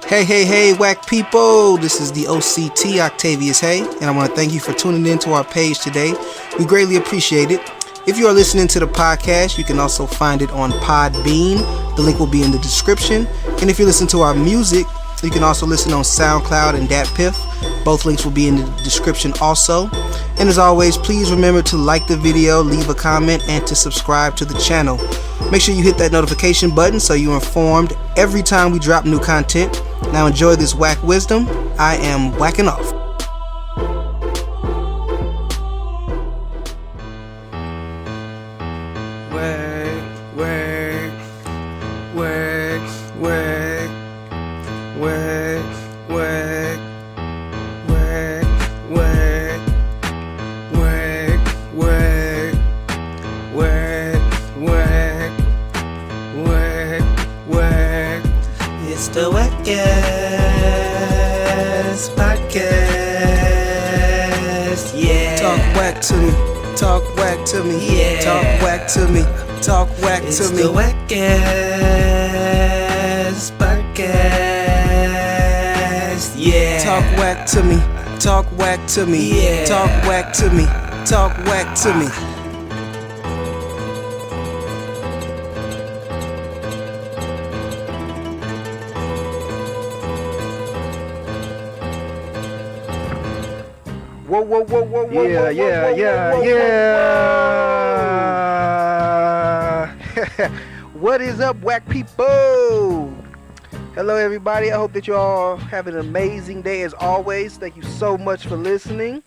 Hey, whack people. This is the OCT, Octavius Haye, and I want to thank you for tuning in to our page today. We greatly appreciate it. If you are listening to the podcast, you can also find it on PODBEAN. The link will be in the description. And if you listen to our music, you can also listen on SoundCloud and DatPiff. Both links will be in the description also. And as always, please remember to like the video, leave a comment, and to subscribe to the channel. Make sure you hit that notification button so you're informed every time we drop new content. Now enjoy this whack wisdom. I am whacking off. It's the WACCast podcast, yeah. Talk whack to me, talk whack to me, yeah. Talk whack to me, talk whack It's to me. the WACCast podcast, yeah. Talk whack to me, talk whack to me, Yeah. Talk whack to me, talk whack to me. Whoa. Yeah. What is up, whack people? Hello, everybody. I hope that you all have an amazing day as always. Thank you so much for listening.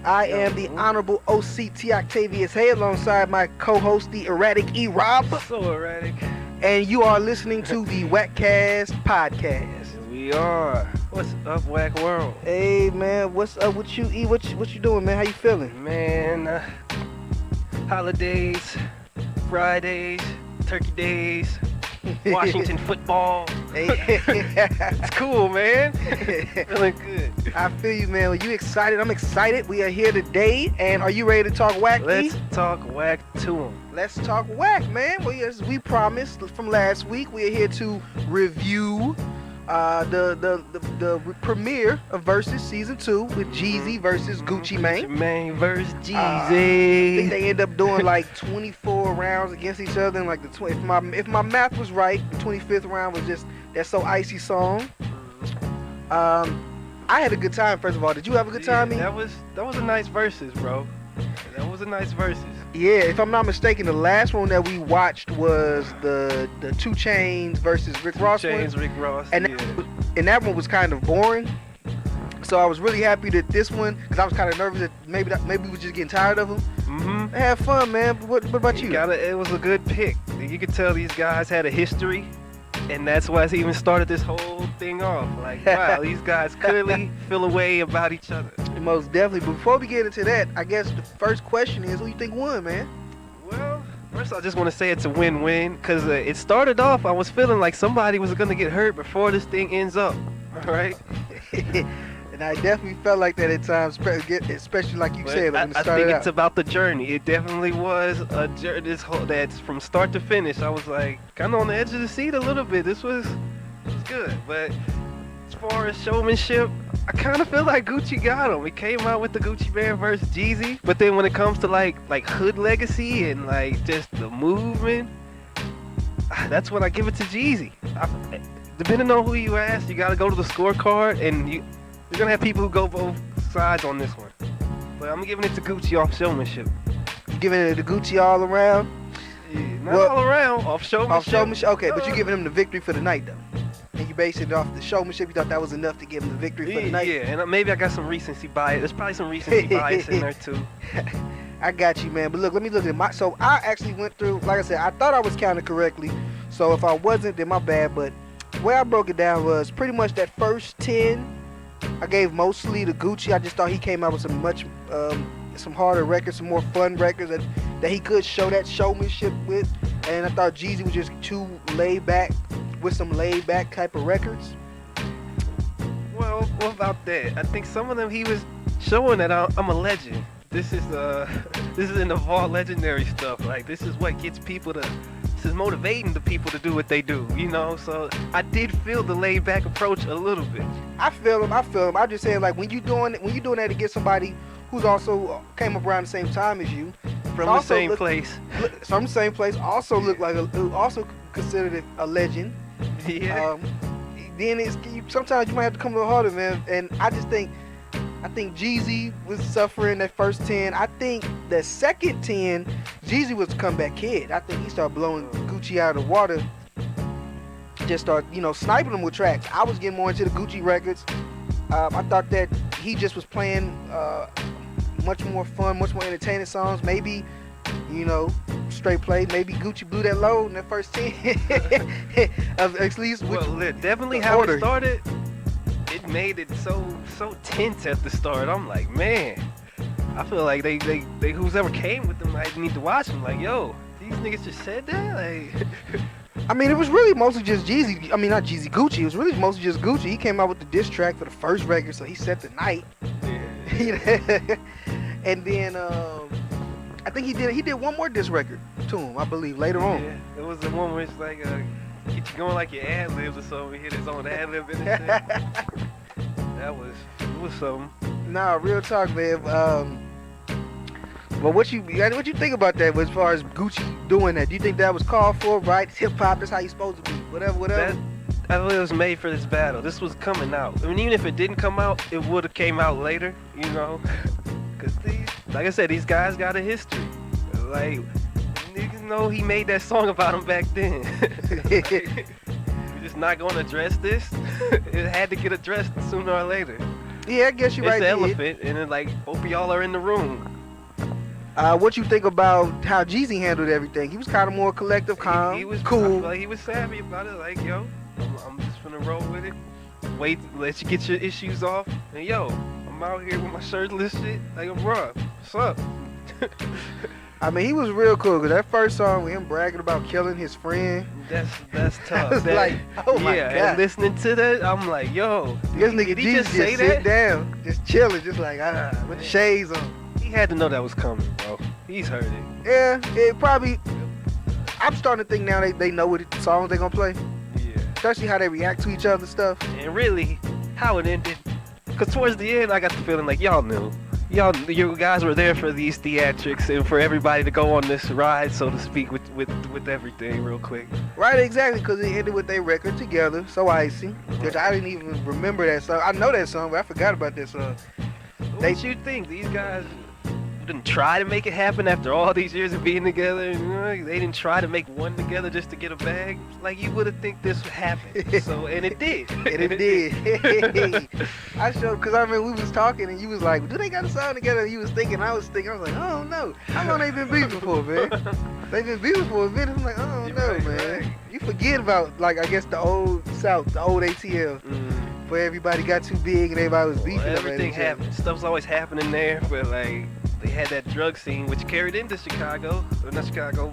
I am the Honorable OCT Octavius Haye alongside my co-host, the Erratic E-Rob. So erratic. And you are listening to the WACCast podcast. We are. What's up, whack world? Hey, man. What's up with you, E? What you doing, man? How you feeling? Man, holidays, Fridays, turkey days, Washington football. Hey. It's cool, man. Feeling good. I feel you, man. Are you excited? I'm excited. We are here today, and are you ready to talk whack? Let's talk whack to him. Let's talk whack, man. Well, as we promised from last week, we are here to review the premiere of Verzuz season 2 with Jeezy versus Gucci Mane. Mane versus Jeezy. I think they end up doing like 24 rounds against each other, and like if my math was right, the 25th round was just that So Icy song. I had a good time. First of all, did you have a good time? That was a nice versus, bro. That was a nice versus. Yeah, if I'm not mistaken, the last one that we watched was the 2 Chainz versus Rick Ross one. Rick Ross. And that one was kind of boring. So I was really happy that this one, because I was kind of nervous that maybe we were just getting tired of them. Mm-hmm. I had fun, man. But what about you? It was a good pick. You could tell these guys had a history, and that's why it even started this whole thing off. Like, wow, these guys clearly feel a way about each other. Most definitely. But before we get into that, I guess the first question is, who you think won, man? Well, first I just want to say it's a win-win, because it started off, I was feeling like somebody was going to get hurt before this thing ends up, all right? And I definitely felt like that at times, especially like you said when it started I think out. it's about the journey. It definitely was a journey. That's from start to finish. I was like kind of on the edge of the seat a little bit. This was good, but as far as showmanship, I kind of feel like Gucci got him. He came out with the Gucci Mane versus Jeezy, but then when it comes to like hood legacy and like just the movement, that's when I give it to Jeezy. Depending on who you ask, you gotta go to the scorecard, and you're gonna have people who go both sides on this one. But I'm giving it to Gucci off showmanship. You giving it to Gucci all around? Yeah, not all around, off showmanship. Off showmanship? Okay, but you're giving him the victory for the night, though. And you based it off the showmanship. You thought that was enough to give him the victory for the night? Yeah, and maybe I got some recency bias. There's probably some recency bias in there, too. I got you, man. But look, let me look at so I actually went through, like I said, I thought I was counting correctly. So if I wasn't, then my bad. But the way I broke it down was pretty much that first 10, I gave mostly to Gucci. I just thought he came out with some harder records, some more fun records that he could show that showmanship with. And I thought Jeezy was just too laid back with some laid back type of records. Well, what about that? I think some of them he was showing that I'm a legend. This is in the vault legendary stuff. Like, this is what gets people to raps is motivating the people to do what they do, you know. So I did feel the laid back approach a little bit. I feel him. I'm just saying, like, when you doing that to get somebody who's also came up around the same time as you, From the same place. From the same place, also look like also considered it a legend. Yeah. Then sometimes you might have to come a little harder, man. And I think Jeezy was suffering that first 10. I think the second 10, Jeezy was the comeback kid. I think he started blowing Gucci out of the water. Just start, sniping them with tracks. I was getting more into the Gucci records. I thought that he just was playing much more fun, much more entertaining songs. Maybe, straight play. Maybe Gucci blew that load in that first 10. At least. Well, definitely how it started. It made it so tense at the start. I'm like, man, I feel like they who's ever came with them, I need to watch them. Like, yo, these niggas just said that. Like, I mean, it was really mostly just Jeezy. I mean, not Jeezy, Gucci. It was really mostly just Gucci. He came out with the diss track for the first record, so he set the night. Yeah. And then I think he did one more diss record to him, I believe, later on. Yeah, it was the one where it's like get you going like your ad libs or something. He hit his own ad lib in it. It was something. Nah, real talk, man. But what you think about that as far as Gucci doing that? Do you think that was called for, right? It's hip hop, that's how you supposed to be. Whatever. I thought it was made for this battle. This was coming out. I mean, even if it didn't come out, it would have came out later, Because like I said, these guys got a history. Like, niggas know he made that song about him back then. We're just not going to address this. It had to get addressed sooner or later. Yeah, I guess you're right. It's the elephant, and then, like, both of y'all are in the room. What you think about how Jeezy handled everything? He was kind of more collective, calm, he was cool. I feel like he was savvy about it. Like, yo, I'm just gonna roll with it. Wait, let you get your issues off. And yo, I'm out here with my shirtless shit. Like, bro, what's up? I mean, he was real cool, because that first song with him bragging about killing his friend. That's tough. I was like, oh my God. And listening to that, I'm like, yo, this nigga did he Jeezy just say sit that? down, just chilling, just like, with the shades on. He had to know that was coming, bro. He's heard it. Yeah, it probably. I'm starting to think now they know what songs they gonna play. Yeah. Especially how they react to each other's stuff. And really, how it ended. Because towards the end, I got the feeling like y'all knew. You guys were there for these theatrics and for everybody to go on this ride, so to speak, with everything real quick. Right, exactly, because it ended with their record together, So Icy, which I didn't even remember that song. I know that song, but I forgot about that song. What you think? These guys didn't try to make it happen after all these years of being together. They didn't try to make one together just to get a bag. Like, you would have think this would happen. So, and it did. And it did. I showed, because I mean, we was talking and you was like, do they got a song together? And you was thinking, I was like, oh no. How long they been beefing for, man? They been beefing for a minute. I'm like, oh no, right, man. Right. You forget about, like, I guess the old South, the old ATL. Where everybody got too big and everybody was beefing. Everything happened. Stuff's always happening there, but like they had that drug scene which carried into Chicago. Not Chicago,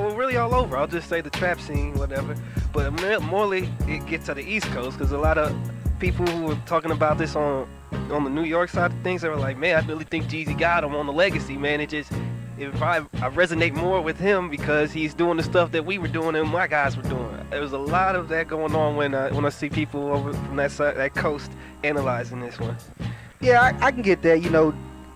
well, really all over. I'll just say the trap scene, whatever. But morely, it gets to the East Coast, because a lot of people who were talking about this on the New York side of things, they were like, man, I really think Jeezy got him on the legacy, man. I resonate more with him because he's doing the stuff that we were doing and my guys were doing. There was a lot of that going on when I see people over from that side, that coast, analyzing this one. Yeah, I can get that.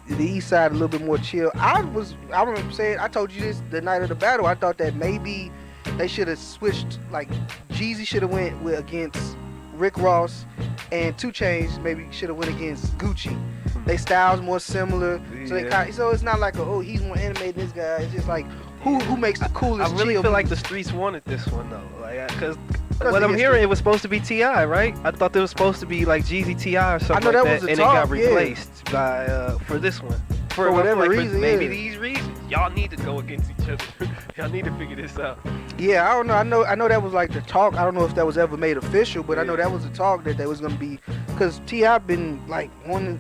The East Side a little bit more chill. I remember saying, I told you this the night of the battle. I thought that maybe they should have switched. Like, Jeezy should have went against Rick Ross, and 2 Chainz maybe should have went against Gucci. They styles more similar, so it's not like he's more animated than this guy. It's just like who makes the coolest. I really feel like the streets wanted this one though, like because what I'm hearing, it was supposed to be T.I., right? I thought there was supposed to be like Jeezy T.I. or something like that, and it got replaced by for this one. For whatever reason, maybe these reasons. Y'all need to go against each other. Y'all need to figure this out. Yeah, I don't know. I know that was like the talk. I don't know if that was ever made official, but I know that was the talk that was gonna be, because T.I. been like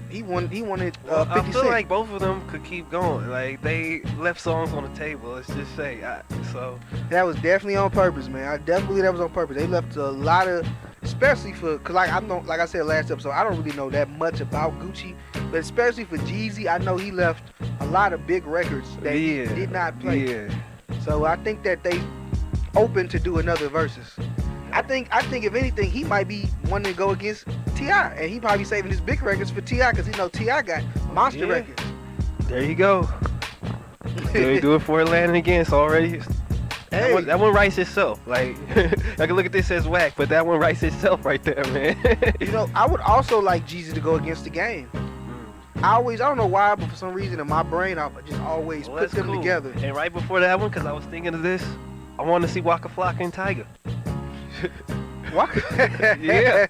he wanted 50 I feel like both of them could keep going. Like, they left songs on the table. Let's just say so. That was definitely on purpose, man. I definitely believe that was on purpose. They left a lot of, especially because like I said last episode, I don't really know that much about Gucci, but especially for Jeezy, I know he left a lot of big records that he did not play. Yeah. So I think that they open to do another Verzuz. I think if anything, he might be wanting to go against T.I. and he probably saving his big records for T.I. because he know T.I. got monster records. There you go. There you do it for Atlanta again. It's already. Hey. That one writes itself. Like, I can look at this as whack, but that one writes itself right there, man. You know, I would also like Jeezy to go against the Game. I don't know why, but for some reason in my brain, I just always put them together. And right before that one, because I was thinking of this, I wanted to see Waka Flocka and Tiger. Waka? Yeah.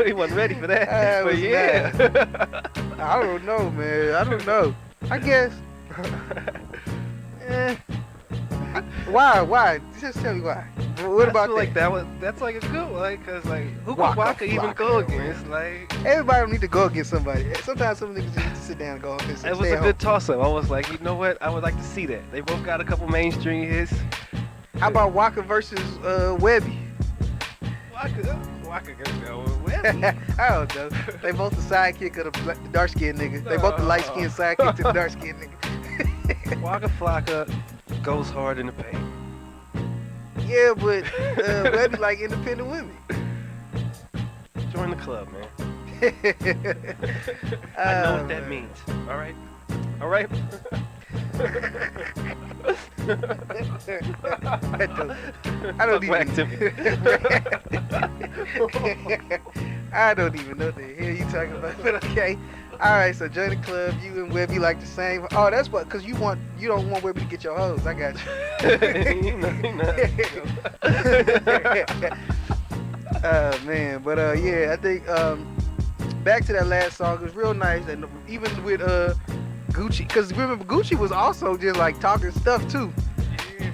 He wasn't ready for that. But yeah. I don't know, man. I don't know. I guess. Why? Just tell me why. What about that? Like that's like a good one, like, cause like who could Waka even go against? Like everybody don't need to go against somebody. Sometimes some niggas just need to sit down and go against. It was a good toss-up. I was like, you know what? I would like to see that. They both got a couple mainstream hits. How about Waka versus Webby? Waka could go with Webby. I don't know. They both the sidekick of the dark-skinned nigga. They both the light-skinned sidekick to the dark-skinned nigga. Waka Flocka goes hard in the paint. Yeah, but Webby like independent women. Join the club, man. I know what that means. All right. I don't even know the hell you talking about, but okay. All right, so join the club. You and Webby like the same. Oh, that's what, cause you don't want Webby to get your hoes. I got you. Oh man, but yeah, I think back to that last song, it was real nice, and even with Gucci, cause remember Gucci was also just like talking stuff too.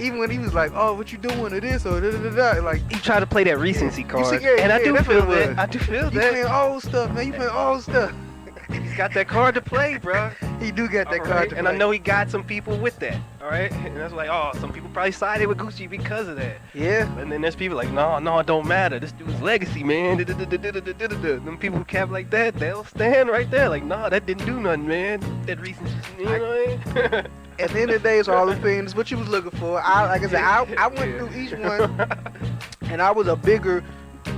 Even when he was like, "Oh, what you doing to this?" or da da da, like he tried to play that recency card, and I do feel that. I do feel you that. playing old stuff, man. You playing old stuff. He's got that card to play, bro. He do got that card to play. And I know he got some people with that, all right? And that's like, oh, some people probably sided with Gucci because of that. Yeah. And then there's people like, no, it don't matter. This dude's legacy, man. Them people who cap like that, they'll stand right there like, nah, that didn't do nothing, man. That recency, you know what I mean? At the end of the day, it's all the things what you was looking for. Like I said, I went through each one, and I was a bigger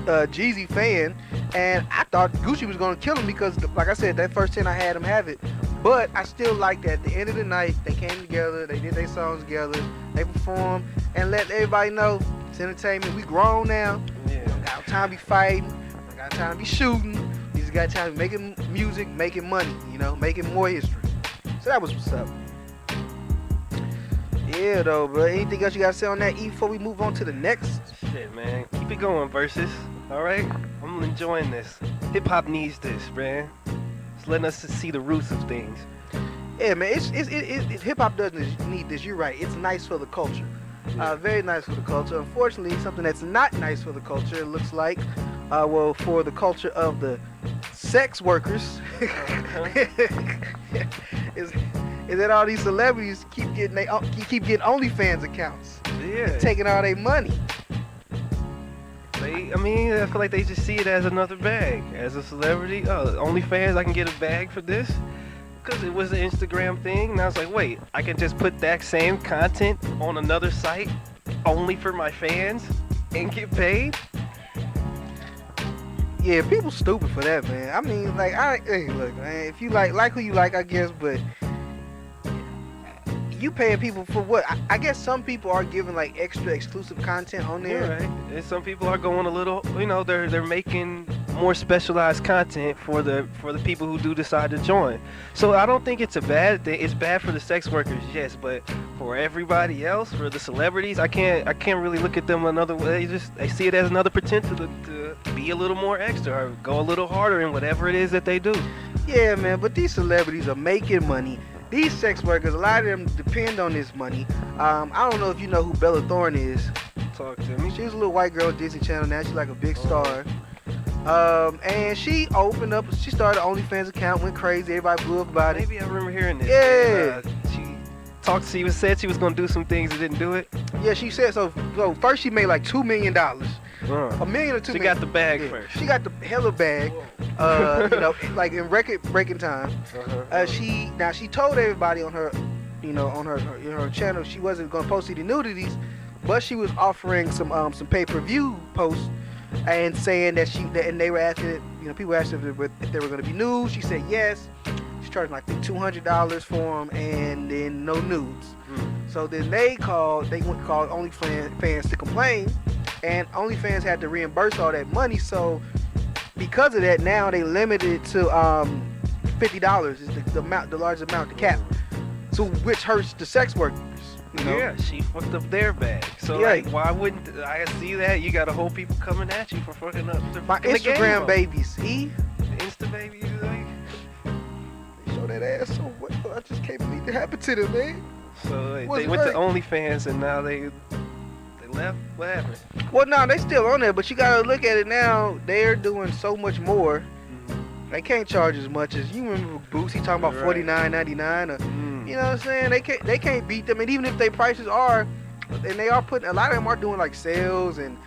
Jeezy fan, and I thought Gucci was gonna kill him because, like I said, that first 10 I had him have it. But I still liked that at the end of the night, they came together, they did their songs together, they performed, and let everybody know it's entertainment. We grown now. Yeah. We don't got time to be fighting. We don't got time to be shooting. We just got time to be making music, making money, making more history. So that was what's up. Yeah, though, bro. Anything else you gotta say on that E before we move on to the next? Shit, man. Keep it going, Verzuz. All right? I'm enjoying this. Hip-hop needs this, man. It's letting us see the roots of things. Yeah, man. Hip-hop doesn't need this. You're right. It's nice for the culture. Yeah. Very nice for the culture. Unfortunately, something that's not nice for the culture, it looks like, for the culture of the sex workers, is that all these celebrities keep getting Onlyfans accounts. Yeah. Taking all their money. I feel like they just see it as another bag. As a celebrity, OnlyFans, I can get a bag for this. Because it was an Instagram thing, and I was like, wait, I can just put that same content on another site only for my fans and get paid? Yeah, people stupid for that, man. I mean, like, hey, look, man, if you like who you like, I guess, but you paying people for what? I guess some people are giving like extra exclusive content on there. Yeah, right. And some people are going a little, they're making more specialized content for the people who do decide to join. So I don't think it's a bad thing. It's bad for the sex workers, yes, but for everybody else, for the celebrities, I can't really look at them another way. They see it as another potential to be a little more extra or go a little harder in whatever it is that they do. Yeah, man, but these celebrities are making money. These sex workers, a lot of them depend on this money. I don't know if you know who Bella Thorne is. Talk to me. She's a little white girl on Disney Channel now. She's like a big star. And she started an OnlyFans account, went crazy. Everybody blew up about it. Maybe I remember hearing this. Yeah. She said she was going to do some things and didn't do it. Yeah, she said so. So first she made like $2 million. $1 million or $2 million. She got the bag first. She got the hella bag. Like in record breaking time. She told everybody on her on her channel, she wasn't gonna post any nudities, but she was offering some pay-per-view posts and saying that and they were asking, people asked if they were gonna be nudes. She said yes. She charged like $200 for them, and then no nudes. So then they called OnlyFans to complain, and OnlyFans had to reimburse all that money. So because of that, now they limited it to $50 is the largest amount, the cap. So which hurts the sex workers. Yeah, she fucked up their bag. So like, why wouldn't I see that? You got a whole people coming at you for fucking up my Instagram babies. The Insta babies, like, they show that ass so well. I just can't believe it happened to them, man. So they went to OnlyFans and now they left. What happened? Well, no, they still on there, but you gotta look at it now. They're doing so much more. They can't charge as much as you remember Boosie talking about $49.99. You know what I'm saying? They can't beat them, and even if their prices are, and they are putting, a lot of them are doing like sales and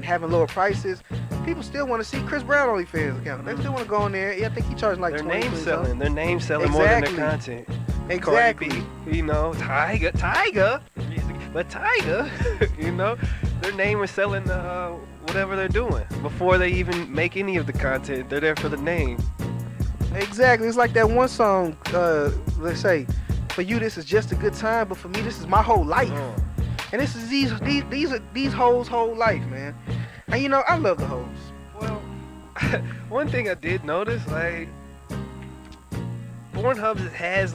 having lower prices. People still want to see Chris Brown OnlyFans account. They still want to go in there. Yeah, I think he charged like their $20. Their name selling more than their content. Exactly. Cardi B, Tyga, but Tyga, their name is selling whatever they're doing before they even make any of the content. They're there for the name. Exactly. It's like that one song. Let's say, for you this is just a good time, but for me this is my whole life. And this is these hoes' whole life, man. And I love the hoes. Well, one thing I did notice, like, Pornhub has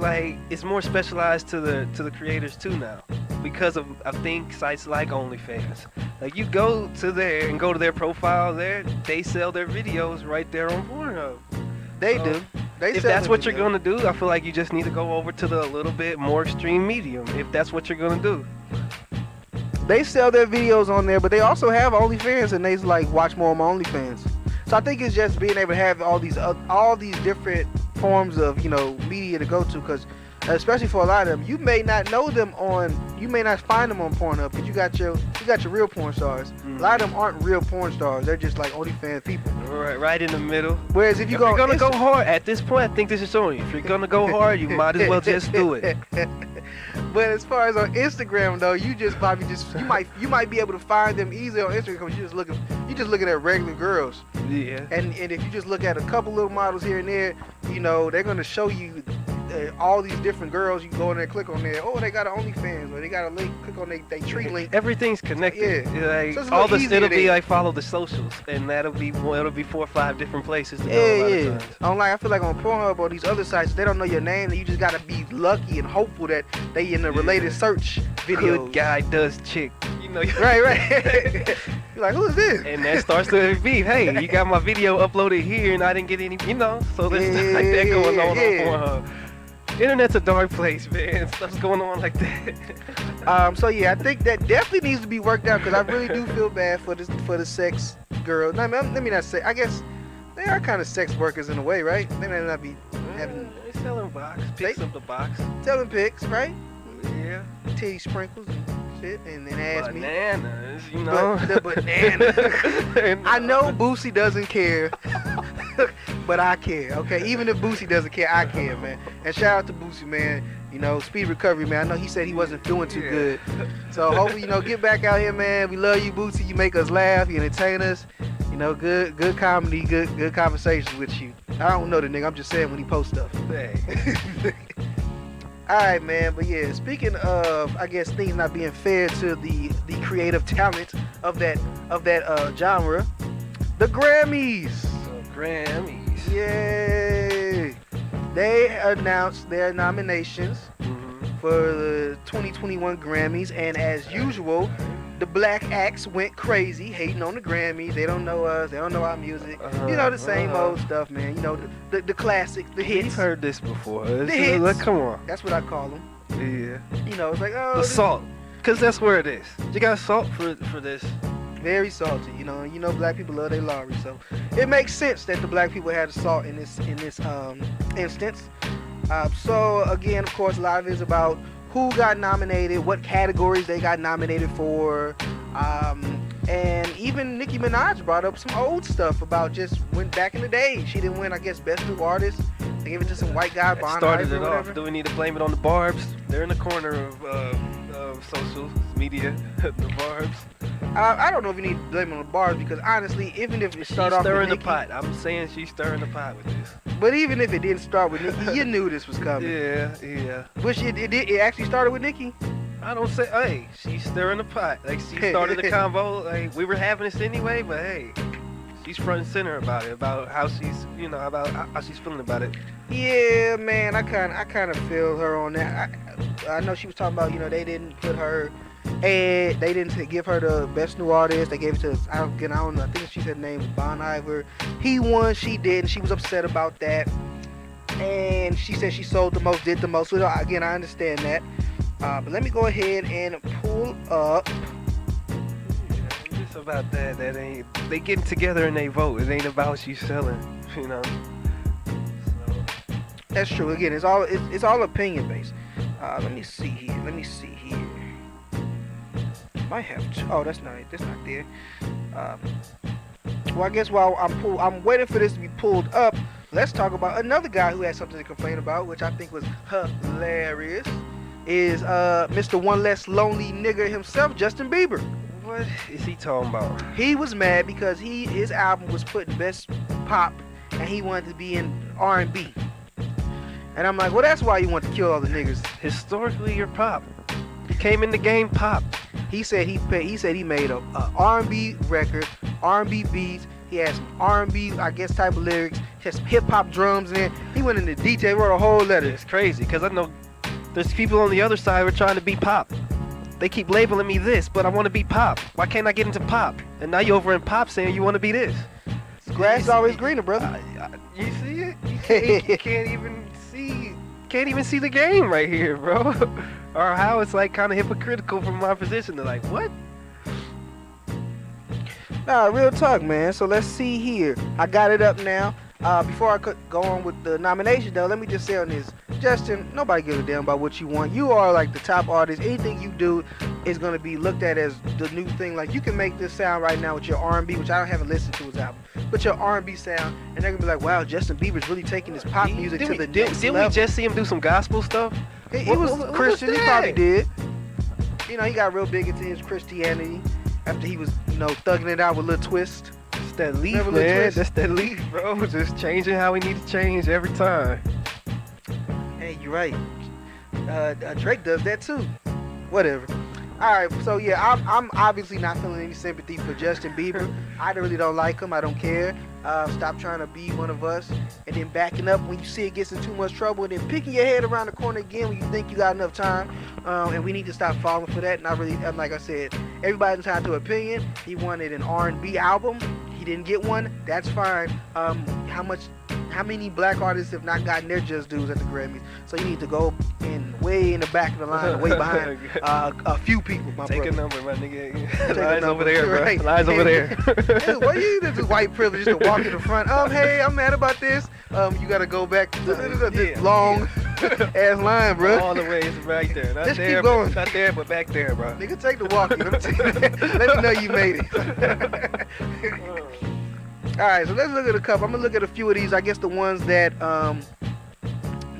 it's more specialized to the creators too now, because of I think sites like OnlyFans. Like, you go to there and go to their profile there, they sell their videos right there on Pornhub. They do. If that's what you're gonna do, I feel like you just need to go over to the little bit more extreme medium. If that's what you're gonna do. They sell their videos on there, but they also have OnlyFans, and they watch more on my OnlyFans. So I think it's just being able to have all these different forms of media to go to, because especially for a lot of them, you may not find them on Pornhub, because you got your real porn stars. A lot of them aren't real porn stars; they're just like OnlyFans people. Right in the middle. Whereas if you're gonna go hard at this point, I think this is showing you. If you're gonna go hard, you might as well just do it. But as far as on Instagram though, you might be able to find them easily on Instagram because you're just looking at regular girls. Yeah. And if you just look at a couple little models here and there, they're gonna show you all these different girls. You can go in there, click on there. Oh, they got an OnlyFans, or they got a link. Click on they tree link. Everything's connected. Yeah. So it'll be follow the socials, and it'll be 4 or 5 different places to go. Yeah. I feel like on Pornhub or these other sites, they don't know your name, and you just gotta be lucky and hopeful that they in the related search video. Good guy does chick. Right. You're like, who is this? And that starts to be, hey, you got my video uploaded here, and I didn't get any, so there's stuff like that going on Pornhub. Internet's a dark place, man. Stuff's going on like that. So yeah, I think that definitely needs to be worked out, because I really do feel bad for the sex girls. Let me not say. I guess they are kind of sex workers in a way, right? They may not be having. They're selling pics of the box. Selling pics, right? Yeah. Titty sprinkles and shit, and then ask me. Bananas, The banana. I know Boosie doesn't care. But I care, okay? Even if Boosie doesn't care, I care, man. And shout out to Boosie, man. Speed recovery, man. I know he said he wasn't doing too good. So hopefully, get back out here, man. We love you, Boosie. You make us laugh. You entertain us. Good comedy, good conversations with you. I don't know the nigga. I'm just saying when he posts stuff. All right, man. But yeah, speaking of, I guess, things not being fair to the creative talent of that genre, the Grammys. Grammys. Yay! They announced their nominations for the 2021 Grammys, and as usual, the black acts went crazy hating on the Grammys. They don't know us. They don't know our music. The same old stuff, man. The classic, the hits. You've heard this before. The hits. Come on. That's what I call them. Yeah. It's like, the salt, because that's where it is. You got salt for this. Very salty, black people love their lottery, so it makes sense that the black people had the salt in this instance. So again, of course, a lot of it is about who got nominated, what categories they got nominated for, and even Nicki Minaj brought up some old stuff about just went back in the day. She didn't win, I guess, Best New Artist They gave it to some white guy, Bon Started Iver it or off. whatever. Do we need to blame it on the Barbs? They're in the corner of social media, the Barbs. I don't know if you need to blame it on the bars because honestly, even if it She's started off with stirring the Nicki, pot. I'm saying she's stirring the pot with this. but even if it didn't start with Nicki, you knew this was coming. Yeah. But it actually started with Nicki. I don't say, hey, she's stirring the pot. Like, she started the convo. Like, we were having this anyway, but hey, she's front and center about it, about how she's, about how she's feeling about it. Yeah, man, I kind of feel her on that. I know she was talking about, they didn't put her, and they didn't give her the best new artist. They gave it to, I don't know. I think she said the name was Bon Iver. He won, she didn't. She was upset about that, and she said she sold the most, did the most. So again, I understand that. But let me go ahead and pull up. Yeah, it's about that. That ain't. They getting together and they vote. It ain't about you selling. So. That's true. Again, it's all opinion based. Let me see here. Might have to. Oh, that's not there. Well, I guess while I'm waiting for this to be pulled up. Let's talk about another guy who had something to complain about, which I think was hilarious. Is Mr. One Less Lonely Nigga himself, Justin Bieber. What is he talking about? He was mad because his album was put in best pop, and he wanted to be in R&B. And I'm like, well, that's why you want to kill all the niggas. Historically, you're pop. You came in the game pop. He said he made a R&B record, R&B beats. He had some R&B, I guess, type of lyrics. He had some hip hop drums in there. He went into detail, wrote a whole letter. It's crazy because I know there's people on the other side who are trying to be pop. They keep labeling me this, but I want to be pop. Why can't I get into pop? And now you're over in pop saying you want to be this. Grass is always greener, brother. You see it? You can't even see the game right here, bro. Or how it's like kind of hypocritical from my position. They're like, what? Nah, real talk, man. So let's see here. I got it up now. Before I could go on with the nomination, though, let me just say on this. Justin, nobody gives a damn about what you want. You are like the top artist. Anything you do is going to be looked at as the new thing. Like, you can make this sound right now with your R&B, which I haven't listened to his album, but your R&B sound, and they're going to be like, wow, Justin Bieber's really taking his pop music to the next level. Didn't we just see him do some gospel stuff? He was Christian. He probably did. He got real big into his Christianity after he was, thugging it out with Lil Twist. It's that leaf, man. That's that leaf, bro. Just changing how we need to change every time. Hey, you're right. Drake does that too. Whatever. Alright, so yeah, I'm obviously not feeling any sympathy for Justin Bieber. I really don't like him. I don't care. Stop trying to be one of us. And then backing up when you see it gets in too much trouble. And then picking your head around the corner again when you think you got enough time. And we need to stop falling for that. And like I said, everybody's entitled to opinion. He wanted an R&B album. He didn't get one. That's fine. How many black artists have not gotten their just dues at the Grammys? So you need to go way in the back of the line, way behind a few people, my Take brother. a number, my nigga. Take Lies a over there, bro. right. Lies over there. What you this is white privilege just to walk in the front. Hey, I'm mad about this. You gotta go back to this long ass line, bro. All the way, it's right there. Not Just there, keep going. Not there, but back there, bro. Nigga, take the walking. Let me know you made it. Alright, so let's look at a couple. I'm gonna look at a few of these. I guess the ones that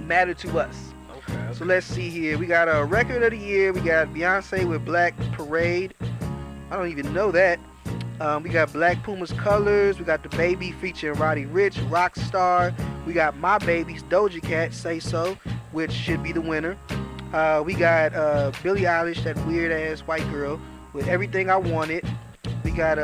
matter to us. Okay. So let's see here. We got a record of the year. We got Beyonce with Black Parade. I don't even know that. We got Black Puma's Colors. We got The Baby featuring Roddy Ricch, Rockstar. We got My Baby's Doja Cat, Say So, which should be the winner. We got Billie Eilish, that weird ass white girl, with Everything I Wanted. We got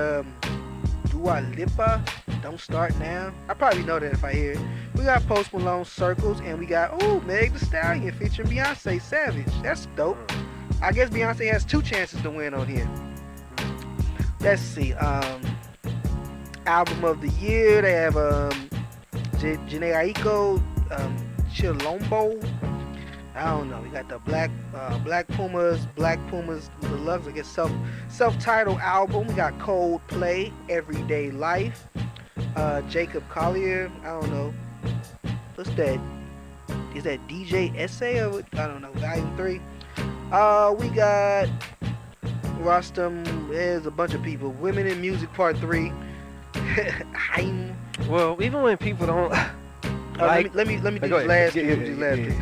Dua Lipa, Don't Start Now. I probably know that if I hear it. We got Post Malone, Circles, and we got Meg Thee Stallion featuring Beyonce, Savage. That's dope. I guess Beyonce has 2 chances to win on here. Let's see. Album of the year, they have Jhené Aiko, Chilombo. I don't know. We got the Black Pumas Deluxe, I guess self-titled album. We got Coldplay, Everyday Life. Jacob Collier, I don't know. What's that? Is that DJ Essay or I don't know, Volume 3? We got Rostam, there's a bunch of people. Women in Music Part 3. Haye. Well, even when people don't Like, let me do go these ahead. last three.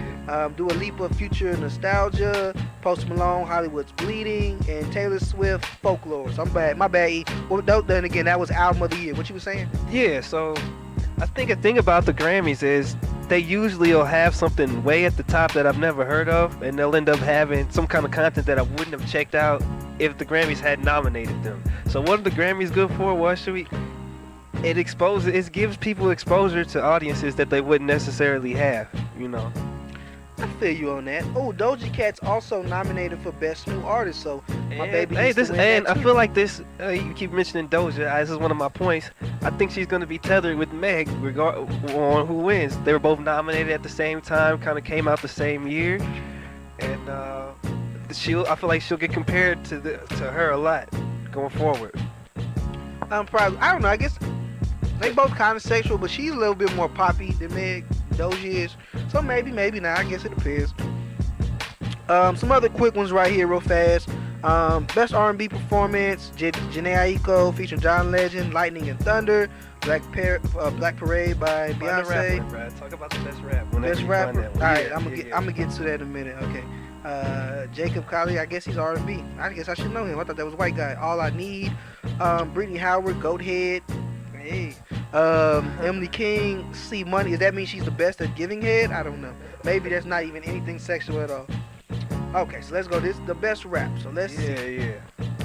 Dua Lipa, Future, Nostalgia, Post Malone, Hollywood's Bleeding, and Taylor Swift, Folklore. So my bad. E. Well, then again, that was album of the year. What you were saying? Yeah, so I think a thing about the Grammys is they usually will have something way at the top that I've never heard of, and they'll end up having some kind of content that I wouldn't have checked out if the Grammys had nominated them. So what are the Grammys good for? It gives people exposure to audiences that they wouldn't necessarily have, you know. I feel you on that. Oh, Doja Cat's also nominated for Best New Artist, so my baby needs to win that I too. feel like this. You keep mentioning Doja. This is one of my points. I think she's going to be tethered with Meg on who wins. They were both nominated at the same time, kind of came out the same year, and I feel like she'll get compared to her a lot going forward. I don't know. I guess they both kind of sexual, but she's a little bit more poppy than Meg. Doja is. So maybe not. I guess it depends. Some other quick ones right here real fast. Best R&B performance, Jhené Aiko featuring John Legend, Lightning and Thunder, Black Parade by Beyonce. Talk about the best rap. Best rapper. Alright, I'm gonna get to that in a minute. Okay. Jacob Collier, I guess he's R&B. I guess I should know him. I thought that was a white guy. All I Need, Brittany Howard, Goathead. Hey. Emily King, C Money. Does that mean she's the best at giving head? I don't know. Maybe that's not even anything sexual at all. Okay, so let's go. This is the best rap. So let's see. Yeah.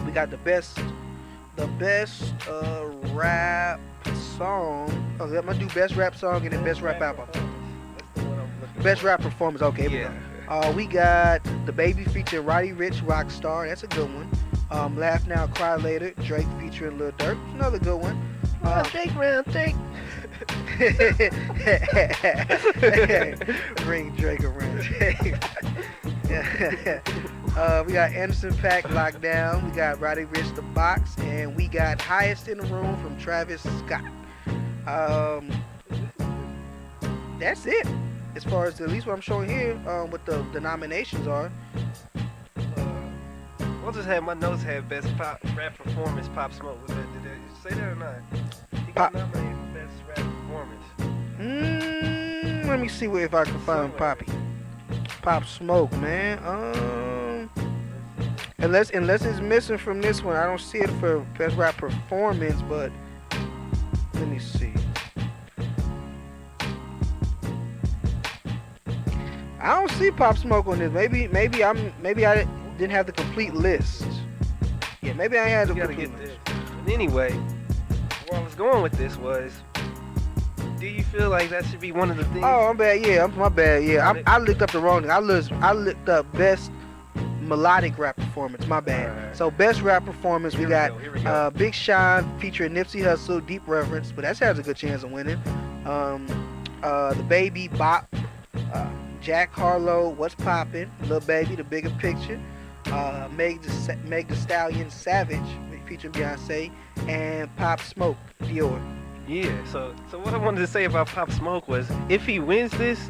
We got the best rap song. Oh, I'm gonna do best rap song and then best rap album. Best rap performance. Okay, here we go. We got The Baby featuring Roddy Ricch, Rockstar. That's a good one. Laugh Now, Cry Later, Drake featuring Lil Durk. Another good one. Drake round, Drake. Bring Drake around. We got Anderson .Paak, Lockdown. We got Roddy Ricch, The Box, and we got Highest in the Room from Travis Scott. That's it. As far as at least what I'm showing here, what the nominations are. We'll just have my notes have best rap performance. Pop Smoke was that? Did you say that or not? He got nominated for best rap performance. Let me see if I can find Poppy. Pop Smoke, man. Unless it's missing from this one, I don't see it for best rap performance. But let me see. I don't see Pop Smoke on this. Maybe I didn't have the complete list. Yeah, maybe I had the complete list. But anyway, where I was going with this was, do you feel like that should be one of the things? Oh, I'm bad. Yeah, my bad. Yeah, I looked up the wrong thing. I looked up best melodic rap performance. My bad. Right. So best rap performance, we got Big Sean featuring Nipsey Hussle, Deep Reverence, but that has a good chance of winning. The Baby, Bop, Jack Harlow, What's Poppin', Lil Baby, The Bigger Picture, Meg Thee Stallion, Savage featuring Beyonce, and Pop Smoke, Dior. Yeah, so what I wanted to say about Pop Smoke was, if he wins this,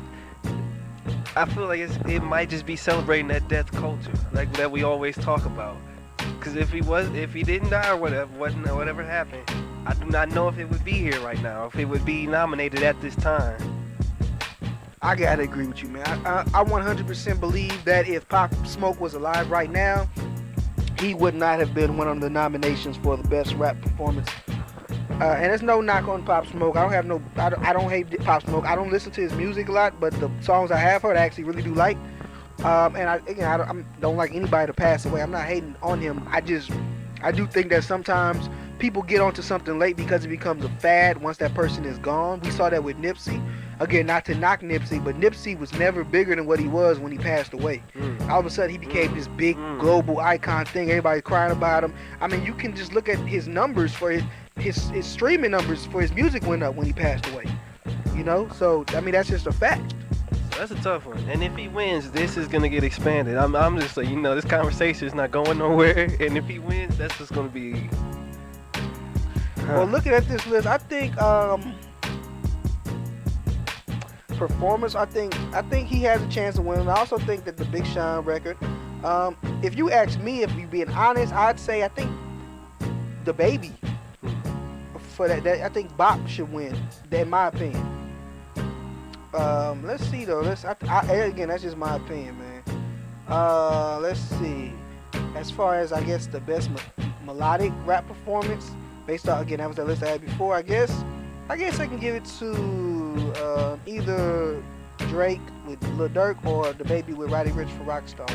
I feel like it might just be celebrating that death culture, like that we always talk about. Because if he didn't die or whatever happened, I do not know if it would be here right now, if it would be nominated at this time. I gotta agree with you, man. I 100% believe that if Pop Smoke was alive right now, he would not have been one of the nominations for the best rap performance. And there's no knock on Pop Smoke. I don't hate Pop Smoke. I don't listen to his music a lot, but the songs I have heard I actually really do like. And I don't like anybody to pass away. I'm not hating on him. I do think that sometimes people get onto something late because it becomes a fad once that person is gone. We saw that with Nipsey. Again, not to knock Nipsey, but Nipsey was never bigger than what he was when he passed away. All of a sudden, he became this big global icon thing. Everybody crying about him. I mean, you can just look at his numbers for his streaming numbers for his music went up when he passed away. You know, so I mean that's just a fact. So that's a tough one. And if he wins, this is gonna get expanded. I'm just like, this conversation is not going nowhere. And if he wins, that's just gonna be. Well, looking at this list, I think performance. I think he has a chance to win. I also think that the Big Sean record. If you ask me, if you being honest, I'd say I think the Baby. For that I think Bop should win, in my opinion. Let's see though. Again, that's just my opinion, man. Let's see. As far as I guess the best melodic rap performance, based on again that was the list I had before. I guess I can give it to either Drake with Lil Durk or the Baby with Roddy Ricch for Rockstar.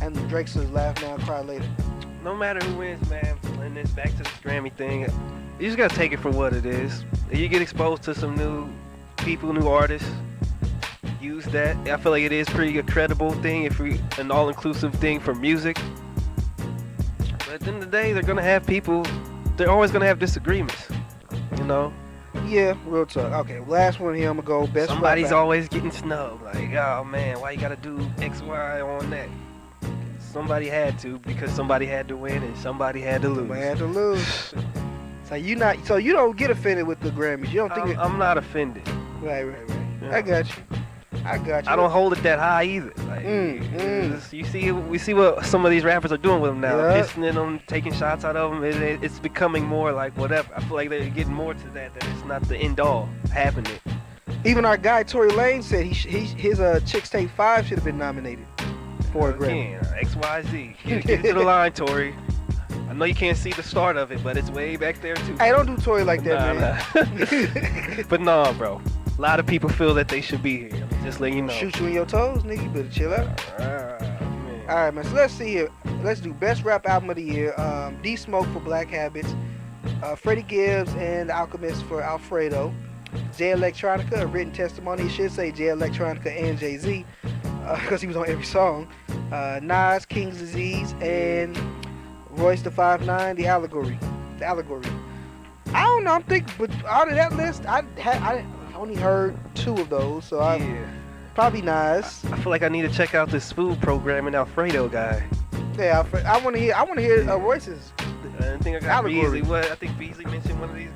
And Drake says Laugh Now, Cry Later. No matter who wins, man, and this back to this Grammy thing, you just gotta take it for what it is. You get exposed to some new people, new artists. Use that. I feel like it is pretty a credible thing, if we an all-inclusive thing for music. But at the end of the day, they're gonna have people. They're always gonna have disagreements. You know. Yeah, real talk. Okay, last one here. I'm gonna go best. Somebody's always getting snubbed. Like, oh man, why you gotta do X, Y on that? Somebody had to, because somebody had to win and somebody had to lose. Somebody had to lose. So you don't get offended with the Grammys. You don't think I'm not offended. Right. Yeah. I got you. I don't hold it that high either. Like, we see what some of these rappers are doing with them now, pissing in them, taking shots out of them. It's becoming more like whatever. I feel like they're getting more to that it's not the end all happening. Even our guy Tory Lanez said his Chicks Take 5 should have been nominated for a Grammy. XYZ. Get it to the line, Tory. I know you can't see the start of it, but it's way back there too. Hey, don't do Tory like that, man. But nah, bro. A lot of people feel that they should be here. I'm just letting you know. Shoot you in your toes, nigga. You better chill out. All right, man. So let's see here. Let's do best rap album of the year. D Smoke for Black Habits. Freddie Gibbs and The Alchemist for Alfredo. Jay Electronica, a written testimony. It should say Jay Electronica and Jay-Z, because he was on every song. Nas, King's Disease, and Royce the 5'9", The Allegory. I don't know. I'm thinking, but out of that list, I only heard 2 of those, so probably Nas. I feel like I need to check out this food programming Alfredo guy. Yeah, I want to hear Royce's. I think I got Allegory. Beasley. I think Beasley mentioned one of these.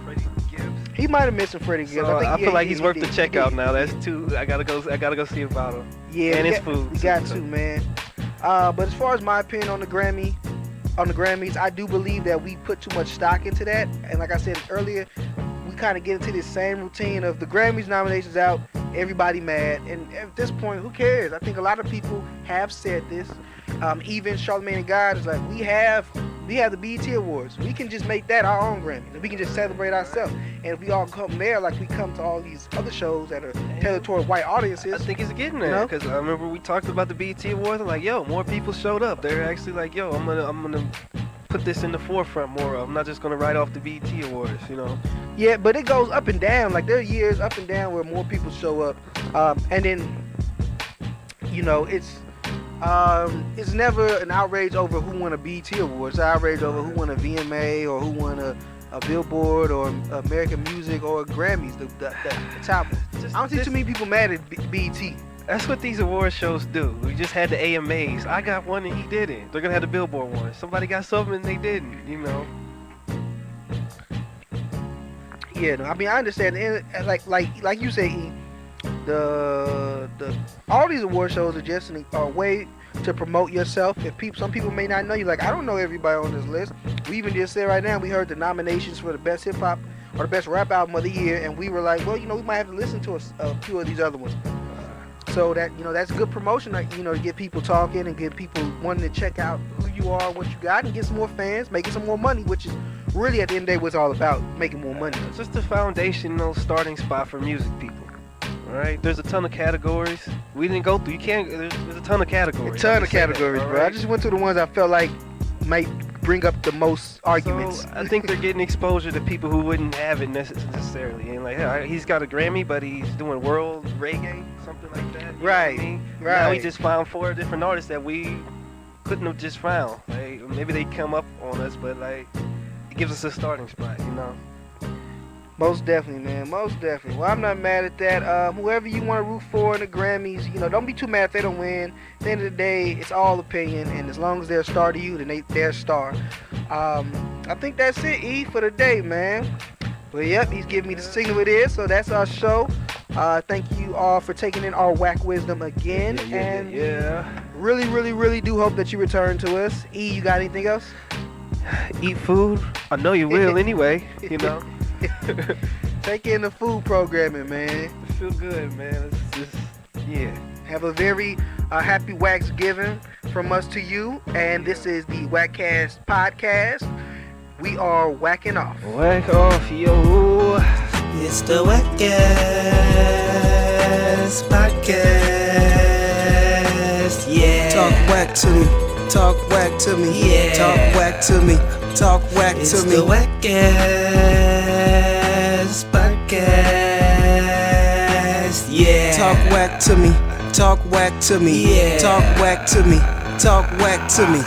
Freddie Gibbs. He might have mentioned Freddie Gibbs. So I feel like he's worth the check out now. That's 2. I gotta go see about him. Yeah, and his food. We got 2, man. But as far as my opinion on the Grammys, I do believe that we put too much stock into that. And like I said earlier, we kind of get into this same routine of the Grammys nominations out, everybody mad, and at this point, who cares? I think a lot of people have said this. Even Charlamagne and God is like, we have the BET Awards. We can just make that our own Grammy. We can just celebrate ourselves. And if we all come there like we come to all these other shows that are tailored toward white audiences. I think it's getting there, because I remember we talked about the BET Awards and like, yo, more people showed up. They're actually like, yo, I'm gonna put this in the forefront more. I'm not just gonna write off the BET Awards, you know. Yeah, but it goes up and down. Like there are years up and down where more people show up, and then, you know, it's never an outrage over who won a BET Award. It's an outrage over who won a VMA or who won a Billboard or American Music or Grammys. The top. I don't see too many people mad at BET. That's what these award shows do. We just had the AMAs. I got one and he didn't. They're gonna have the Billboard one. Somebody got something and they didn't. You know. Yeah, no, I mean I understand. And like you say, E, the all these award shows are just a way to promote yourself. Some people may not know you. Like, I don't know everybody on this list. We even just said right now we heard the nominations for the best hip hop or the best rap album of the year, and we were like, well, you know, we might have to listen to a few of these other ones. So that, you know, that's good promotion, you know, to get people talking and get people wanting to check out who you are, what you got, and get some more fans, making some more money, which is really at the end of the day what it's all about, making more money. It's just a foundational starting spot for music people. Alright, there's a ton of categories. We didn't go through. You can't. There's a ton of categories. A ton of categories, bro. Right? I just went through the ones I felt like might bring up the most arguments. So I think they're getting exposure to people who wouldn't have it necessarily. And like, yeah, he's got a Grammy, but he's doing world reggae, something like that. Right. Right. Now he just found 4 different artists that we couldn't have just found. Like, maybe they come up on us, but like, it gives us a starting spot, you know. Most definitely, man. Most definitely. Well, I'm not mad at that. Whoever you want to root for in the Grammys, you know, don't be too mad if they don't win. At the end of the day, it's all opinion, and as long as they're a star to you, then they're a star. I think that's it, E, for the day, man. Well, yep, he's giving me the signal it is, so that's our show. Thank you all for taking in our whack wisdom again. Yeah. Really, really, really do hope that you return to us. E, you got anything else? Eat food. I know you will anyway, you know. Take in the food programming, man. feel good, man. It's just, yeah. Have a very happy Waxgiving from us to you. And this is the WACCast podcast. We are whacking off. Whack off, yo. It's the WACCast podcast. Yeah. Talk whack to me. Talk whack to me. Yeah. Talk whack to me. Talk whack It's to the me. WACCast podcast. Yeah. Talk whack to me. Talk whack to me. Yeah. Talk whack to me. Talk whack to me.